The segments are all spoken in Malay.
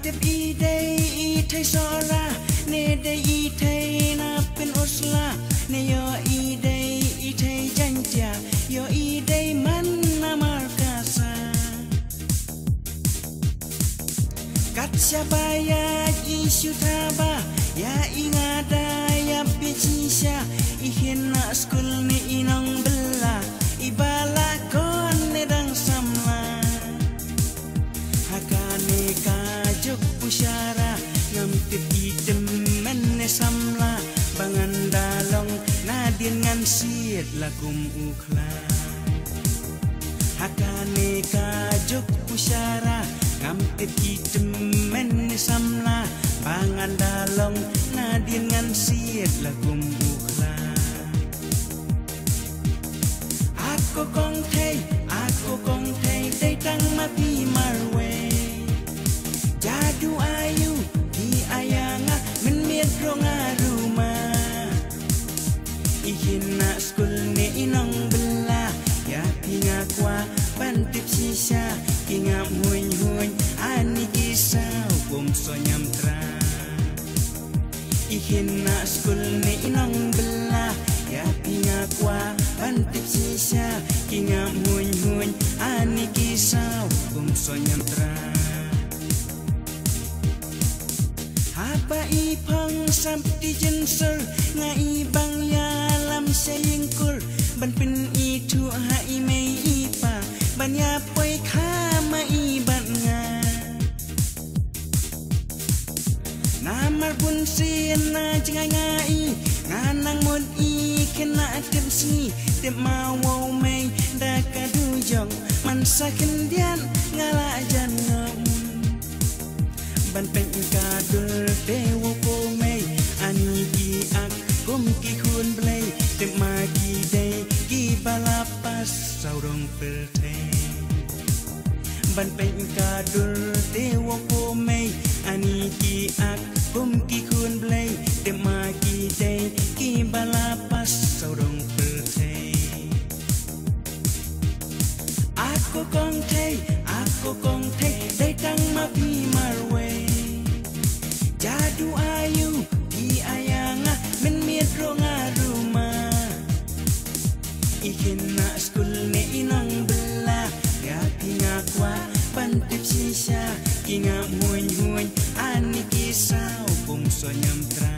tep I day I thai sora ne day I thai na pen osla ne yo I day I thai janja yo I day man na markasa kat syabaya I syutaba ya ingada ya bicisha I hina skul ni inong bela ibala kon ne dang samla hakane kajuk pusyara ngam titem menne samla bangan dalong nadien ngan siet lakum ukhla hakane kajuk pusyara ngam titem menne samla bangan dalong nadien ngan siet lakum ukhla aku kong thei day tang ma pi marwe jadu ayu di ayanga men miet ronga rumah ihina skul ne inong bela ya pinga kwa pantip sisa kinga huin ani kisau bom sonyam tra ihina skul ne inong bela ya pinga kwa pantip sisa kinga huin ani kisau bom sonyam tra apa ipang sampai jensel ngai bang ya lam sayingkur ban pin itu hai mei ipa ban ya poi kha mai ban nga namar pun sin na jangai ngai nganang mon I kena tem si tem mau mei da kadu jong man sakendian ngala janam ban peng kadul dewo ko mei ani ki ak kum ki khun blei te magi dei ki balapas saurong pelte ban peng kadul dewo ko mei ani ki ak kum ki khun blei te magi dei ki balapas saurong pelte aku kong thei dei tang ma pi marwe jadu ayu di ayanga men miet ronga rumah ihina skul ne inong bela ya pinga kwa pantip sisa kinga huin ani kisau bom sonyam tra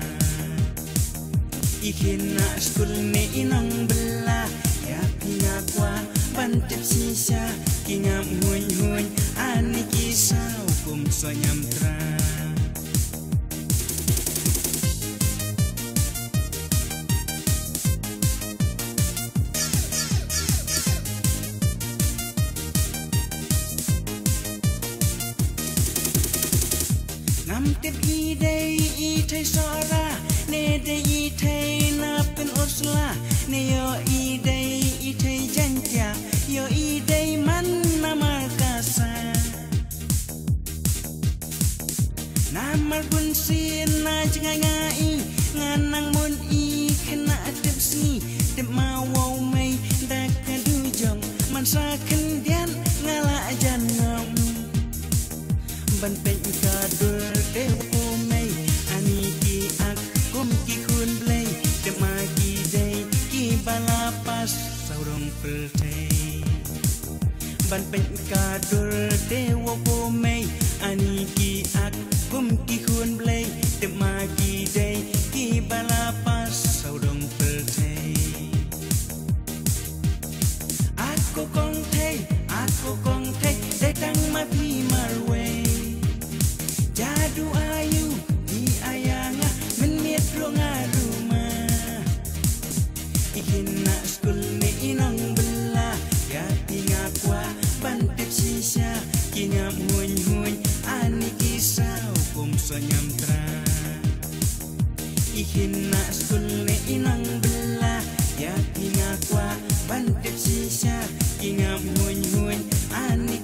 ihina skul ne inong bela ya pinga kwa pantip sisa kinga huin ani kisau bom sonyam tra tep I day I thai sora ne day I thai na pen osla ne yo I day I thai janja yo I day man na markasa namar pun sin na jangai ngai nganang mon I kena tep si tep mau mei da kadu jong man sa kendian ngala janam ban peng kadul dewo mei ani ki ak kum ki khun blei te magi dei ki balapas saurong pelte ban peng kadul dewo mei ani ki ak kum ki khun blei te magi dei ki balapas saurong pelte aku kong thei dei tang ma pi marwe jadu ayu di ayanga men miet ronga rumah ihina skul ni inong bela ya pinga kwa pantip sisa kinga huin ani kisau bom sonyam tra ihina skul ni inong bela ya pinga kwa pantip sisa kinga huin ani